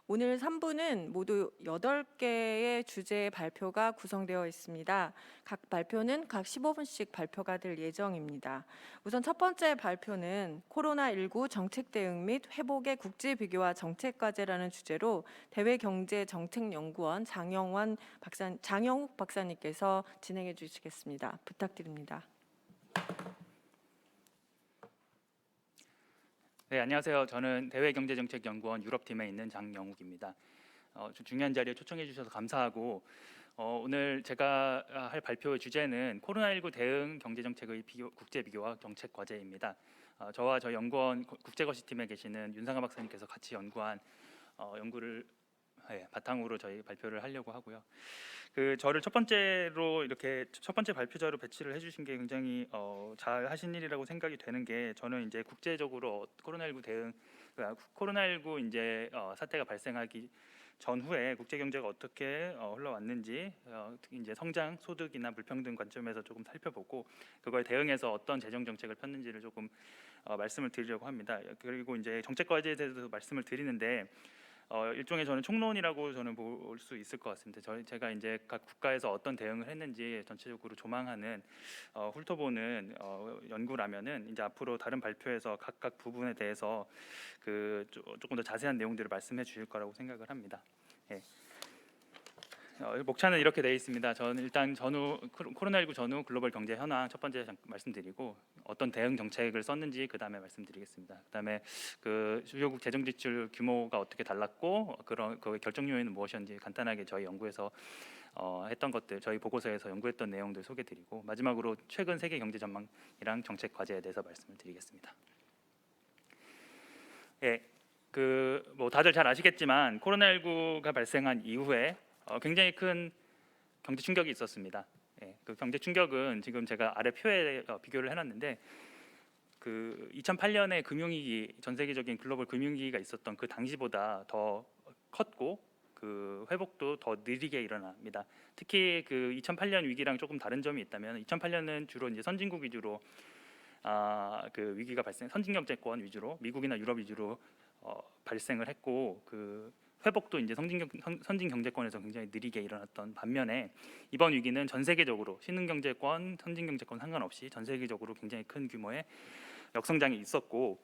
오늘 3부는 모두 8개의 주제의 발표가 구성되어 있습니다. 각 발표는 각 15분씩 발표가 될 예정입니다. 우선 첫 번째 발표는 코로나19 정책 대응 및 회복의 국제 비교와 정책 과제라는 주제로 대외경제정책연구원 장영욱 박사님께서 진행해 주시겠습니다. 부탁드립니다. 네, 안녕하세요. 저는 대외경제정책연구원 유럽팀에 있는 장영욱입니다. 중요한 자리에 초청해 주셔서 감사하고 오늘 제가 할 발표의 주제는 코로나19 대응 경제정책의 국제 비교와 정책 과제입니다. 저와 저희 연구원 국제거시팀에 계시는 윤상아 박사님께서 같이 연구한 연구를 바탕으로 저희 발표를 하려고 하고요. 저를 첫 번째로 이렇게 첫 번째 발표자로 배치를 해주신 게 굉장히 잘 하신 일이라고 생각이 되는 게, 저는 이제 국제적으로 코로나19 대응, 코로나19 이제 사태가 발생하기 전후에 국제 경제가 어떻게 흘러왔는지, 특히 이제 성장, 소득이나 불평등 관점에서 조금 살펴보고 그거에 대응해서 어떤 재정 정책을 폈는지를 조금 말씀을 드리려고 합니다. 그리고 이제 정책 과제에 대해서 말씀을 드리는데 일종의 저는 총론이라고 저는 볼 수 있을 것 같습니다. 제가 이제 각 국가에서 어떤 대응을 했는지 전체적으로 조망하는 훑어보는 연구라면은, 이제 앞으로 다른 발표에서 각각 부분에 대해서 조금 더 자세한 내용들을 말씀해 주실 거라고 생각을 합니다. 예. 목차는 이렇게 되어 있습니다. 저는 일단 코로나19 전후 글로벌 경제 현황 첫 번째 말씀드리고, 어떤 대응 정책을 썼는지 그 다음에 말씀드리겠습니다. 그 다음에 주요국 재정 지출 규모가 어떻게 달랐고 그 결정 요인은 무엇이었는지 간단하게 저희 연구에서 했던 것들, 저희 보고서에서 연구했던 내용들 소개드리고, 마지막으로 최근 세계 경제 전망이랑 정책 과제에 대해서 말씀을 드리겠습니다. 예, 뭐 다들 잘 아시겠지만 코로나19가 발생한 이후에 굉장히 큰 경제 충격이 있었습니다. 예, 그 경제 충격은 지금 제가 아래 표에 비교를 해놨는데, 2008년에 금융위기, 전 세계적인 글로벌 금융위기가 있었던 그 당시보다 더 컸고 그 회복도 더 느리게 일어납니다. 특히 2008년 위기랑 조금 다른 점이 있다면, 2008년은 주로 이제 선진국 위주로 위기가 선진 경제권 위주로, 미국이나 유럽 위주로 발생을 했고, 회복도 이제 선진 경제권에서 굉장히 느리게 일어났던 반면에, 이번 위기는 전 세계적으로 신흥 경제권, 선진 경제권 상관없이 전 세계적으로 굉장히 큰 규모의 역성장이 있었고,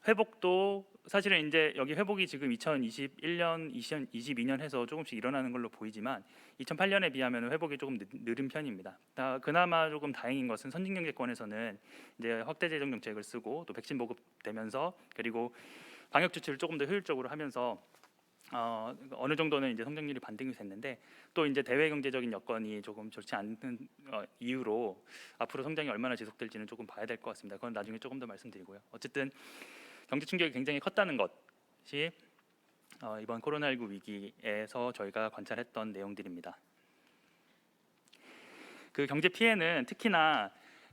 회복도 사실은 이제 여기 회복이 지금 2021년, 2022년 해서 조금씩 일어나는 걸로 보이지만 2008년에 비하면 회복이 조금 느린 편입니다. 그나마 조금 다행인 것은 선진 경제권에서는 이제 확대 재정 정책을 쓰고 또 백신 보급되면서, 그리고 방역 조치를 조금 더 효율적으로 하면서 어느 정도는 이제 성장률이 반등이 됐는데, 또 이제 대외 경제적인 여건이 조금 좋지 않는 이유로 앞으로 성장이 얼마나 지속될지는 조금 봐야 될 것 같습니다. 그건 나중에 조금 더 말씀드리고요. 어쨌든 경제 충격이 굉장히 컸다는 것이 이번 코로나19 위기에서 저희가 관찰했던 내용들입니다. 경제 피해는 특히나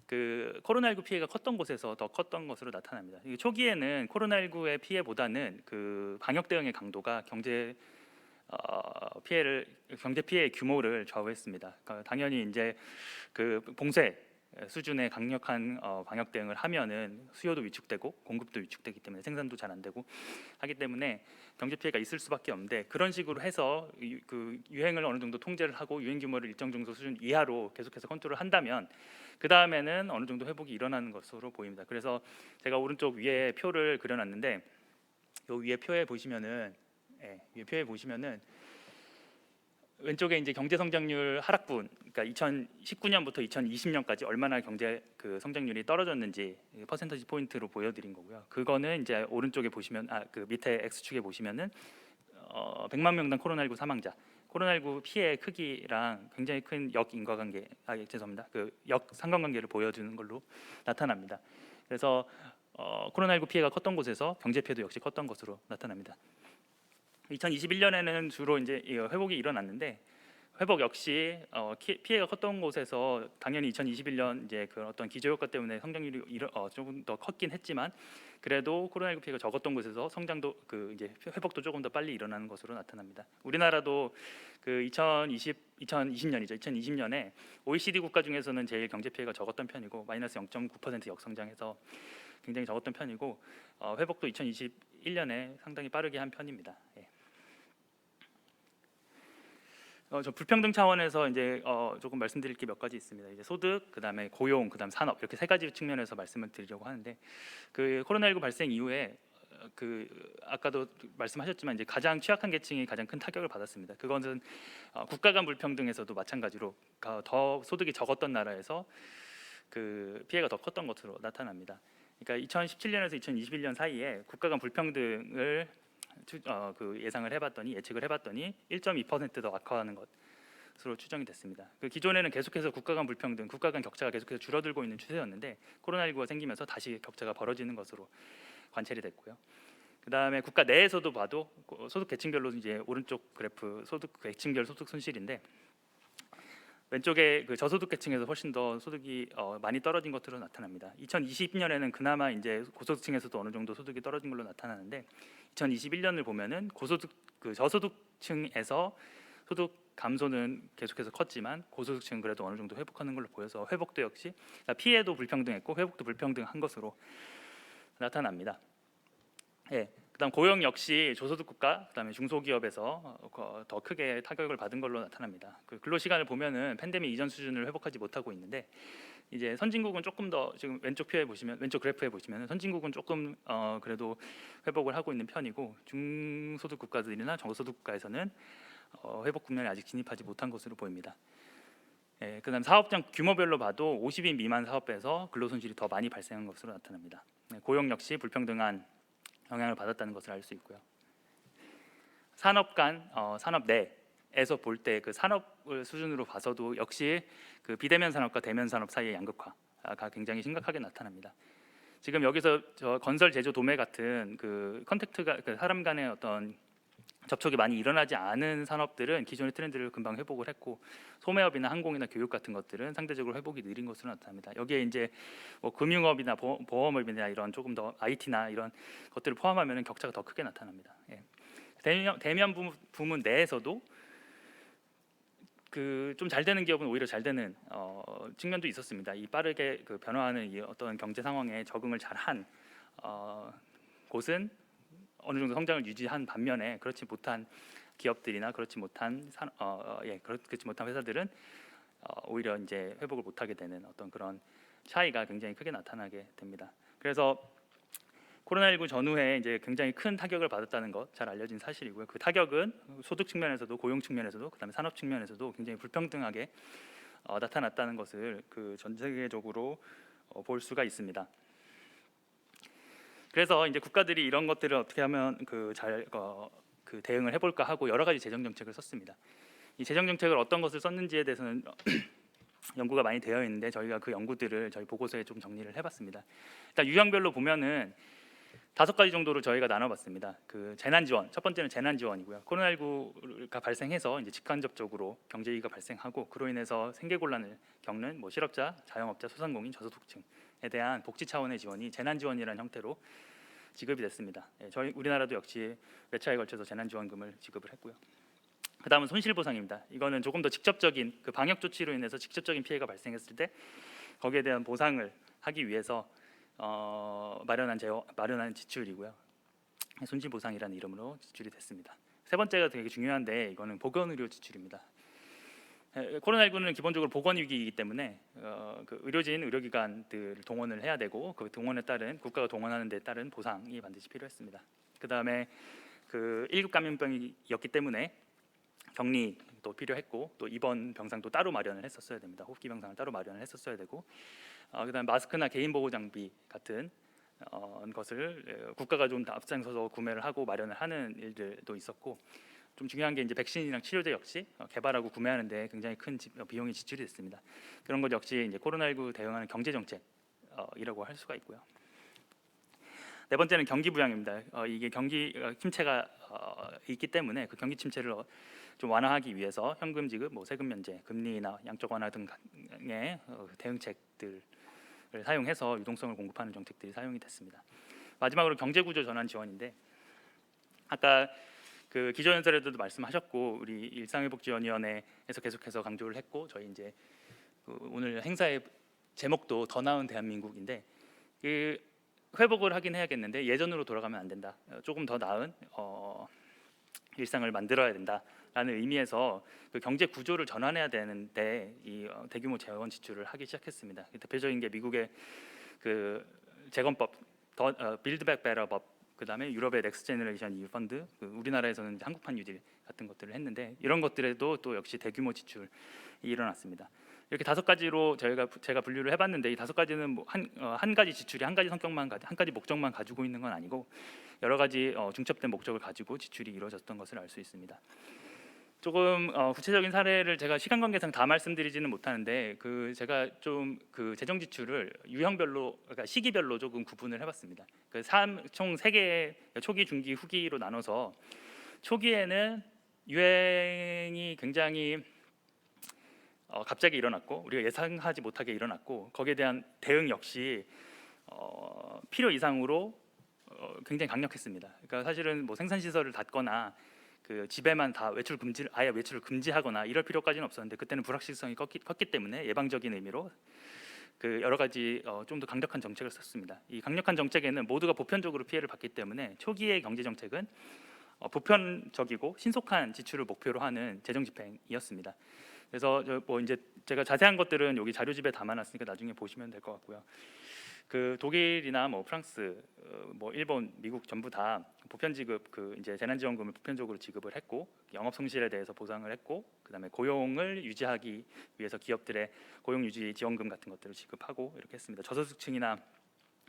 코로나19 피해가 컸던 곳에서 더 컸던 것으로 나타납니다. 초기에는 코로나19의 피해보다는 방역 대응의 강도가 경제 피해의 규모를 좌우했습니다. 당연히 이제 봉쇄 수준의 강력한 방역 대응을 하면은 수요도 위축되고 공급도 위축되기 때문에 생산도 잘 안 되고 하기 때문에 경제 피해가 있을 수밖에 없는데, 그런 식으로 해서 유행을 어느 정도 통제를 하고 유행 규모를 일정 정도 수준 이하로 계속해서 컨트롤을 한다면 그 다음에는 어느 정도 회복이 일어나는 것으로 보입니다. 그래서 제가 오른쪽 위에 표를 그려놨는데, 요 위에 표에 보시면은 왼쪽에 이제 경제 성장률 하락분, 그러니까 2019년부터 2020년까지 얼마나 경제 성장률이 떨어졌는지 퍼센터지 포인트로 보여드린 거고요. 그거는 이제 오른쪽에 보시면 밑에 X축에 보시면은 100만 명당 코로나19 사망자, 코로나19 피해 크기랑 굉장히 큰 역인과관계, 역상관관계를 보여주는 걸로 나타납니다. 그래서 코로나19 피해가 컸던 곳에서 경제 피해도 역시 컸던 것으로 나타납니다. 2021년에는 주로 이제 회복이 일어났는데, 회복 역시 피해가 컸던 곳에서 당연히 2021년 이제 어떤 기저효과 때문에 성장률이 조금 더 컸긴 했지만, 그래도 코로나19 피해가 적었던 곳에서 성장도 이제 회복도 조금 더 빨리 일어나는 것으로 나타납니다. 우리나라도 2020년에 OECD 국가 중에서는 제일 경제 피해가 적었던 편이고, 마이너스 0.9% 역성장해서 굉장히 적었던 편이고, 회복도 2021년에 상당히 빠르게 한 편입니다. 예. 저 불평등 차원에서 이제 조금 말씀드릴 게 몇 가지 있습니다. 이제 소득, 그다음에 고용, 그다음 산업 이렇게 세 가지 측면에서 말씀을 드리려고 하는데 그 코로나19 발생 이후에 그 아까도 말씀하셨지만 이제 가장 취약한 계층이 가장 큰 타격을 받았습니다. 그것은 국가 간 불평등에서도 마찬가지로 더 소득이 적었던 나라에서 그 피해가 더 컸던 것으로 나타납니다. 그러니까 2017년에서 2021년 사이에 국가 간 불평등을 그 예상을 해봤더니 예측을 해봤더니 1.2%더 악화하는 것으로 추정이 됐습니다. 그 기존에는 계속해서 국가 간 불평등, 국가 간 격차가 계속해서 줄어들고 있는 추세였는데 코로나19가 생기면서 다시 격차가 벌어지는 것으로 관찰이 됐고요. 그 다음에 국가 내에서도 봐도 소득 계층별로 이제 오른쪽 그래프 소득 계층별 소득 손실인데 왼쪽에 그 저소득 계층에서 훨씬 더 소득이 많이 떨어진 것으로 나타납니다. 2020년에는 그나마 이제 고소득층에서도 어느 정도 소득이 떨어진 걸로 나타나는데 2021년을 보면은 고소득 그 저소득층에서 소득 감소는 계속해서 컸지만 고소득층은 그래도 어느 정도 회복하는 걸로 보여서 회복도 역시 피해도 불평등했고 회복도 불평등한 것으로 나타납니다. 예. 그다음 고용 역시 조소득 국가, 그다음에 중소기업에서 더 크게 타격을 받은 걸로 나타납니다. 그 근로 시간을 보면은 팬데믹 이전 수준을 회복하지 못하고 있는데 이제 선진국은 조금 더 지금 왼쪽 표에 보시면 왼쪽 그래프에 보시면 선진국은 조금 그래도 회복을 하고 있는 편이고 중소득 국가들이나 저소득 국가에서는 회복 국면에 아직 진입하지 못한 것으로 보입니다. 예, 그다음 사업장 규모별로 봐도 50인 미만 사업에서 근로 손실이 더 많이 발생한 것으로 나타납니다. 고용 역시 불평등한 영향을 받았다는 것을 알 수 있고요. 산업 간 산업 내에서 볼 때 그 산업 수준으로 봐서도 역시 그 비대면 산업과 대면 산업 사이의 양극화가 굉장히 심각하게 나타납니다. 지금 여기서 저 건설, 제조, 도매 같은 그 컨택트가 그 사람 간의 어떤 접촉이 많이 일어나지 않은 산업들은 기존의 트렌드를 금방 회복을 했고 소매업이나 항공이나 교육 같은 것들은 상대적으로 회복이 느린 것으로 나타납니다. 여기에 이제 뭐 금융업이나 보험업이나 이런 조금 더 IT나 이런 것들을 포함하면 격차가 더 크게 나타납니다. 예. 대면 부문 내에서도 그 좀 잘 되는 기업은 오히려 잘 되는 측면도 있었습니다. 이 빠르게 그 변화하는 이 어떤 경제 상황에 적응을 잘한 곳은 어느 정도 성장을 유지한 반면에 그렇지 못한 기업들이나 그렇지 못한 회사들은 오히려 이제 회복을 못하게 되는 어떤 그런 차이가 굉장히 크게 나타나게 됩니다. 그래서 코로나19 전후에 이제 굉장히 큰 타격을 받았다는 것 잘 알려진 사실이고요. 그 타격은 소득 측면에서도 고용 측면에서도 그다음에 산업 측면에서도 굉장히 불평등하게 나타났다는 것을 그 전 세계적으로 볼 수가 있습니다. 그래서 이제 국가들이 이런 것들을 어떻게 하면 그 대응을 해볼까 하고 여러 가지 재정 정책을 썼습니다. 이 재정 정책을 어떤 것을 썼는지에 대해서는 연구가 많이 되어 있는데 저희가 그 연구들을 저희 보고서에 좀 정리를 해봤습니다. 일단 유형별로 보면은 5가지 정도로 저희가 나눠봤습니다. 그 재난 지원, 첫 번째는 재난 지원이고요. 코로나19가 발생해서 이제 직간접적으로 경제 위기가 발생하고 그로 인해서 생계 곤란을 겪는 뭐 실업자, 자영업자, 소상공인, 저소득층에 대한 복지 차원의 지원이 재난 지원이라는 형태로 지급이 됐습니다. 예, 저희 우리나라도 역시 몇 차에 걸쳐서 재난 지원금을 지급을 했고요. 그다음은 손실 보상입니다. 이거는 조금 더 직접적인 그 방역 조치로 인해서 직접적인 피해가 발생했을 때 거기에 대한 보상을 하기 위해서 마련한 지출이고요. 손실 보상이라는 이름으로 지출이 됐습니다. 세 번째가 되게 중요한데 이거는 보건의료 지출입니다. 코로나19는 기본적으로 보건 위기이기 때문에 그 의료진, 의료기관들을 동원을 해야 되고 그 동원에 따른 국가가 동원하는 데 따른 보상이 반드시 필요했습니다. 그 다음에 그 1급 감염병이었기 때문에 격리도 필요했고 또 입원 병상도 따로 마련을 했었어야 됩니다. 호흡기 병상을 따로 마련을 했었어야 되고 그다음 마스크나 개인 보호 장비 같은 것을 국가가 좀 앞장서서 구매를 하고 마련을 하는 일들도 있었고 좀 중요한 게 이제 백신이랑 치료제 역시 개발하고 구매하는데 굉장히 큰 비용이 지출이 됐습니다. 그런 것 역시 이제 코로나19 대응하는 경제 정책이라고 할 수가 있고요. 네 번째는 경기 부양입니다. 이게 경기 침체가 있기 때문에 그 경기 침체를 좀 완화하기 위해서 현금 지급, 뭐 세금 면제, 금리나 양적 완화 등의 대응책들을 사용해서 유동성을 공급하는 정책들이 사용이 됐습니다. 마지막으로 경제구조 전환 지원인데 아까 그 기조연설에도 말씀하셨고 우리 일상회복지원위원회에서 계속해서 강조를 했고 저희 이제 그 오늘 행사의 제목도 더 나은 대한민국인데 그 회복을 하긴 해야겠는데 예전으로 돌아가면 안 된다. 조금 더 나은 일상을 만들어야 된다라는 의미에서 그 경제 구조를 전환해야 되는데 이 대규모 재원 지출을 하기 시작했습니다. 대표적인 게 미국의 그 재건법, 빌드 백 베터 법, 그다음에 유럽의 넥스트 제너레이션 EU 펀드, 우리나라에서는 한국판 뉴딜 같은 것들을 했는데 이런 것들에도 또 역시 대규모 지출이 일어났습니다. 이렇게 5가지로 제가 분류를 해봤는데 이 5가지는 뭐 한 가지 지출이 한 가지 성격만 한 가지 목적만 가지고 있는 건 아니고 여러 가지 중첩된 목적을 가지고 지출이 이루어졌던 것을 알 수 있습니다. 조금 구체적인 사례를 제가 시간 관계상 다 말씀드리지는 못하는데 제가 좀 그 재정 지출을 유형별로, 그러니까 시기별로 조금 구분을 해봤습니다. 총 3개의 초기, 중기, 후기로 나눠서 초기에는 유행이 굉장히 갑자기 일어났고 우리가 예상하지 못하게 일어났고 거기에 대한 대응 역시 필요 이상으로 굉장히 강력했습니다. 그러니까 사실은 뭐 생산 시설을 닫거나 그 집에만 다 아예 외출을 금지하거나 이럴 필요까지는 없었는데 그때는 불확실성이 컸기 때문에 예방적인 의미로 그 여러 가지 좀 더 강력한 정책을 썼습니다. 이 강력한 정책에는 모두가 보편적으로 피해를 받기 때문에 초기의 경제 정책은 보편적이고 신속한 지출을 목표로 하는 재정 집행이었습니다. 그래서 뭐 이제 제가 자세한 것들은 여기 자료집에 담아놨으니까 나중에 보시면 될 것 같고요. 그 독일이나 뭐 프랑스, 뭐 일본, 미국 전부 다 보편 지급 이제 재난지원금을 보편적으로 지급을 했고 영업 성실에 대해서 보상을 했고 그다음에 고용을 유지하기 위해서 기업들의 고용 유지 지원금 같은 것들을 지급하고 이렇게 했습니다. 저소득층이나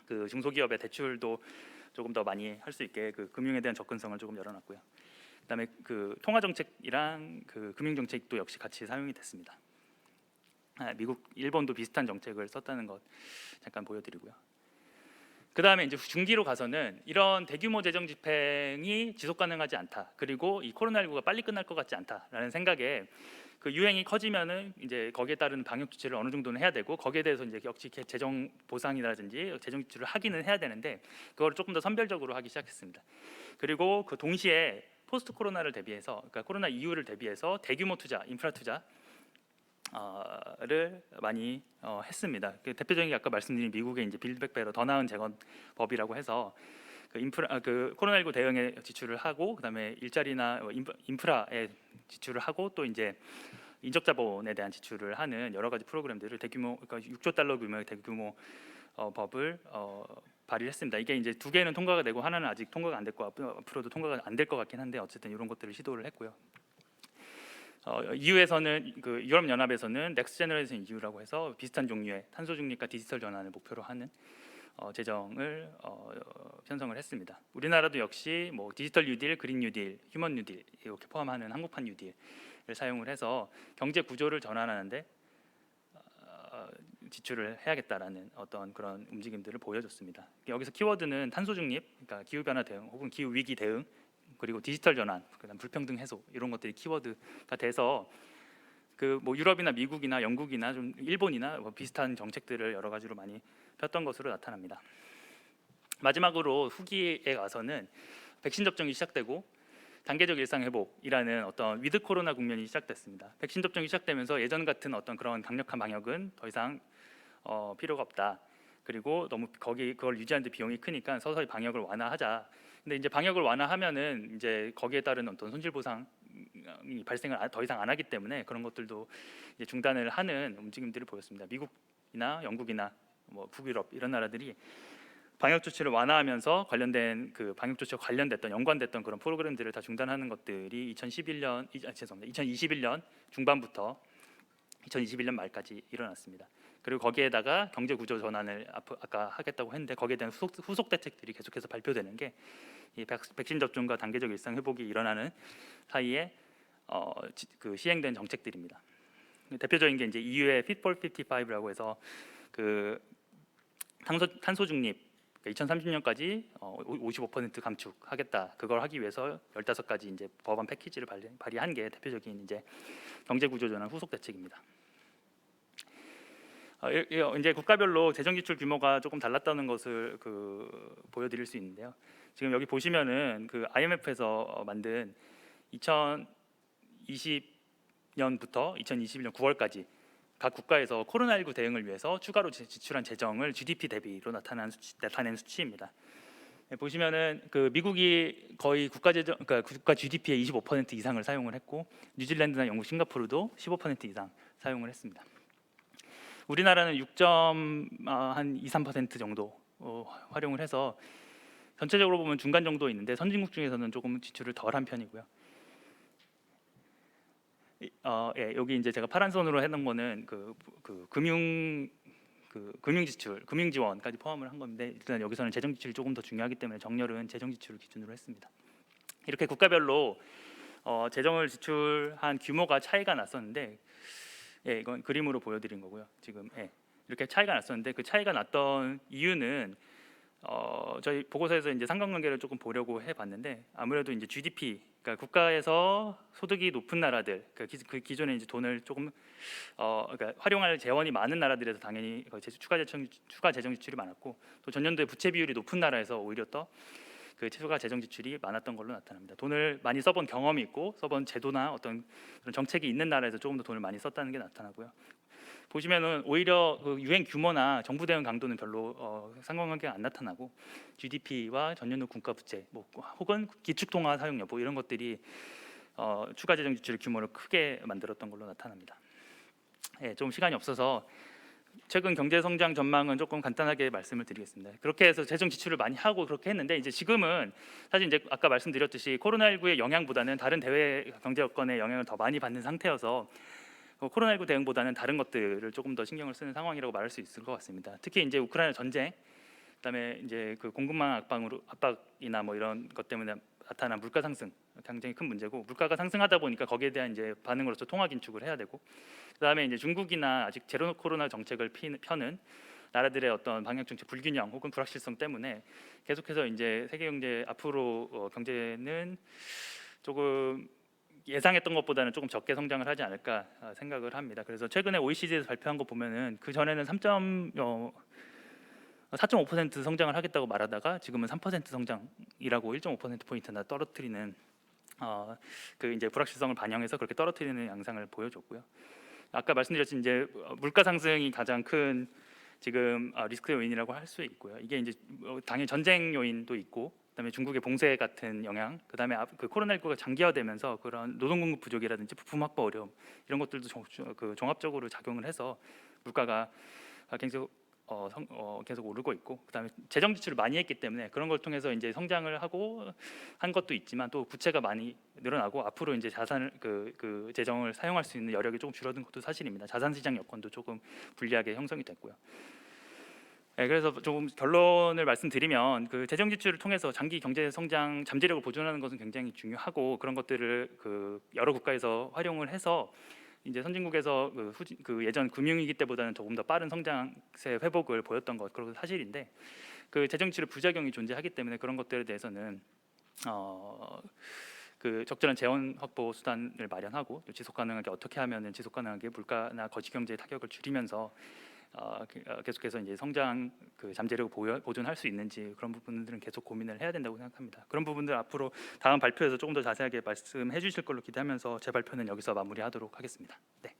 그 중소기업의 대출도 조금 더 많이 할 수 있게 그 금융에 대한 접근성을 조금 열어놨고요. 그다음에 그 통화 정책이랑 그 금융 정책도 역시 같이 사용이 됐습니다. 미국, 일본도 비슷한 정책을 썼다는 것 잠깐 보여드리고요. 그 다음에 이제 중기로 가서는 이런 대규모 재정 집행이 지속 가능하지 않다. 그리고 이 코로나19가 빨리 끝날 것 같지 않다라는 생각에 그 유행이 커지면은 이제 거기에 따른 방역 조치를 어느 정도는 해야 되고 거기에 대해서 이제 역시 재정 보상이라든지 재정 지출을 하기는 해야 되는데 그걸 조금 더 선별적으로 하기 시작했습니다. 그리고 그 동시에 포스트 코로나를 대비해서, 그러니까 코로나 이후를 대비해서 대규모 투자, 인프라 투자 를 많이 했습니다. 그 대표적인 게 아까 말씀드린 미국의 이제 빌드 백 베터 더 나은 재건법이라고 해서 그 인프라 그 코로나19 대응에 지출을 하고 그다음에 일자리나 인프라에 지출을 하고 또 이제 인적 자본에 대한 지출을 하는 여러 가지 프로그램들을 대규모, 그러니까 6조 달러 규모의 대규모 법을 발의를 했습니다. 이게 이제 2개는 통과가 되고 하나는 아직 통과가 안 됐고 앞으로도 통과가 안 될 것 같긴 한데 어쨌든 이런 것들을 시도를 했고요. EU에서는 그 유럽 연합에서는 넥스트 제너레이션 EU라고 해서 비슷한 종류의 탄소 중립과 디지털 전환을 목표로 하는 재정을 편성을 했습니다. 우리나라도 역시 뭐 디지털 뉴딜, 그린 뉴딜, 휴먼 뉴딜 이렇게 포함하는 한국판 뉴딜을 사용을 해서 경제 구조를 전환하는데 지출을 해야겠다라는 어떤 그런 움직임들을 보여줬습니다. 여기서 키워드는 탄소 중립, 그러니까 기후 변화 대응 혹은 기후 위기 대응, 그리고 디지털 전환, 그다음 불평등 해소 이런 것들이 키워드가 돼서 그 뭐 유럽이나 미국이나 영국이나 좀 일본이나 뭐 비슷한 정책들을 여러 가지로 많이 폈던 것으로 나타납니다. 마지막으로 후기에 가서는 백신 접종이 시작되고 단계적 일상 회복이라는 어떤 위드 코로나 국면이 시작됐습니다. 백신 접종이 시작되면서 예전 같은 어떤 그런 강력한 방역은 더 이상 필요가 없다. 그리고 너무 그걸 유지하는데 비용이 크니까 서서히 방역을 완화하자. 근데 이제 방역을 완화하면은 이제 거기에 따른 어떤 손실 보상이 발생을 더 이상 안 하기 때문에 그런 것들도 이제 중단을 하는 움직임들을 보였습니다. 미국이나 영국이나 뭐 북유럽 이런 나라들이 방역 조치를 완화하면서 관련된 그 방역 조치와 관련됐던 연관됐던 그런 프로그램들을 다 중단하는 것들이 2021년 중반부터 2021년 말까지 일어났습니다. 그리고 거기에다가 경제 구조 전환을 아까 하겠다고 했는데 거기에 대한 후속 대책들이 계속해서 발표되는 게 이 백신 접종과 단계적 일상 회복이 일어나는 사이에 그 시행된 정책들입니다. 대표적인 게 이제 EU의 Fit for 55라고 해서 그 탄소 중립 2030년까지 55% 감축하겠다. 그걸 하기 위해서 15가지 이제 법안 패키지를 발의한 게 대표적인 이제 경제 구조 전환 후속 대책입니다. 이제 국가별로 재정 지출 규모가 조금 달랐다는 것을 보여드릴 수 있는데요. 지금 여기 보시면은 그 IMF에서 만든 2020년부터 2021년 9월까지 각 국가에서 코로나19 대응을 위해서 추가로 지출한 재정을 GDP 대비로 나타낸 수치입니다. 보시면은 그 미국이 거의 그러니까 국가 GDP의 25% 이상을 사용을 했고 뉴질랜드나 영국, 싱가포르도 15% 이상 사용을 했습니다. 우리나라는 6.3% 정도 활용을 해서 전체적으로 보면 중간 정도 있는데 선진국 중에서는 조금 지출을 덜한 편이고요. 예, 여기 이제 제가 파란 선으로 해놓은 거는 금융 지출, 금융 지원까지 포함을 한 건데 일단 여기서는 재정 지출이 조금 더 중요하기 때문에 정렬은 재정 지출을 기준으로 했습니다. 이렇게 국가별로 재정을 지출한 규모가 차이가 났었는데, 예, 이건 그림으로 보여드린 거고요. 지금 예, 이렇게 차이가 났었는데 그 차이가 났던 이유는 저희 보고서에서 이제 상관관계를 조금 보려고 해봤는데 아무래도 이제 GDP, 그러니까 국가에서 소득이 높은 나라들, 그 기존에 이제 돈을 조금 그러니까 활용할 재원이 많은 나라들에서 당연히 추가 재정 지출이 많았고, 또 전년도에 부채 비율이 높은 나라에서 오히려 더 그 추가 재정 지출이 많았던 걸로 나타납니다. 돈을 많이 써본 경험이 있고 써본 제도나 어떤 그런 정책이 있는 나라에서 조금 더 돈을 많이 썼다는 게 나타나고요. 보시면은 오히려 그 유행 규모나 정부 대응 강도는 별로 상관관계가 안 나타나고 GDP와 전년도 국가 부채, 혹은 기축통화 사용 여부 이런 것들이 추가 재정 지출 규모를 크게 만들었던 걸로 나타납니다. 예, 좀 시간이 없어서 최근 경제 성장 전망은 조금 간단하게 말씀을 드리겠습니다. 그렇게 해서 재정 지출을 많이 하고 그렇게 했는데 이제 지금은 사실 이제 아까 말씀드렸듯이 코로나19의 영향보다는 다른 대외 경제 여건의 영향을 더 많이 받는 상태여서 코로나19 대응보다는 다른 것들을 조금 더 신경을 쓰는 상황이라고 말할 수 있을 것 같습니다. 특히 이제 우크라이나 전쟁, 그다음에 이제 그 공급망 압박이나 뭐 이런 것 때문에 나타난 물가 상승 굉장히 큰 문제고, 물가가 상승하다 보니까 거기에 대한 이제 반응으로서 통화 긴축을 해야 되고, 그다음에 이제 중국이나 아직 제로 코로나 정책을 펴는 나라들의 어떤 방역 정책 불균형 혹은 불확실성 때문에 계속해서 이제 세계 경제 앞으로 경제는 조금 예상했던 것보다는 조금 적게 성장을 하지 않을까 생각을 합니다. 그래서 최근에 OECD에서 발표한 거 보면은 그 전에는 4.5% 성장을 하겠다고 말하다가 지금은 3% 성장이라고 1.5% 포인트나 떨어뜨리는 그 이제 불확실성을 반영해서 그렇게 떨어뜨리는 양상을 보여줬고요. 아까 말씀드렸듯이 이제 물가 상승이 가장 큰 지금 리스크 요인이라고 할 수 있고요. 이게 이제 당연히 전쟁 요인도 있고, 그다음에 중국의 봉쇄 같은 영향, 그다음에 그 코로나19가 장기화되면서 그런 노동 공급 부족이라든지 부품 확보 어려움 이런 것들도 종합적으로 작용을 해서 물가가 계속 오르고 있고, 그다음에 재정 지출을 많이 했기 때문에 그런 걸 통해서 이제 성장을 하고 한 것도 있지만 또 부채가 많이 늘어나고 앞으로 이제 자산을 그 재정을 사용할 수 있는 여력이 조금 줄어든 것도 사실입니다. 자산 시장 여건도 조금 불리하게 형성이 됐고요. 네, 그래서 조금 결론을 말씀드리면 그 재정 지출을 통해서 장기 경제 성장 잠재력을 보존하는 것은 굉장히 중요하고, 그런 것들을 그 여러 국가에서 활용을 해서 이제 선진국에서 그 예전 금융위기 때보다는 조금 더 빠른 성장세 회복을 보였던 것, 그것도 사실인데 그 재정 지출의 부작용이 존재하기 때문에 그런 것들에 대해서는 그 적절한 재원 확보 수단을 마련하고 또 지속 가능하게 어떻게 하면은 지속 가능하게 물가나 거시 경제의 타격을 줄이면서 계속해서 이제 성장 그 잠재력을 보존할 수 있는지 그런 부분들은 계속 고민을 해야 된다고 생각합니다. 그런 부분들 앞으로 다음 발표에서 조금 더 자세하게 말씀해 주실 걸로 기대하면서 제 발표는 여기서 마무리하도록 하겠습니다. 네.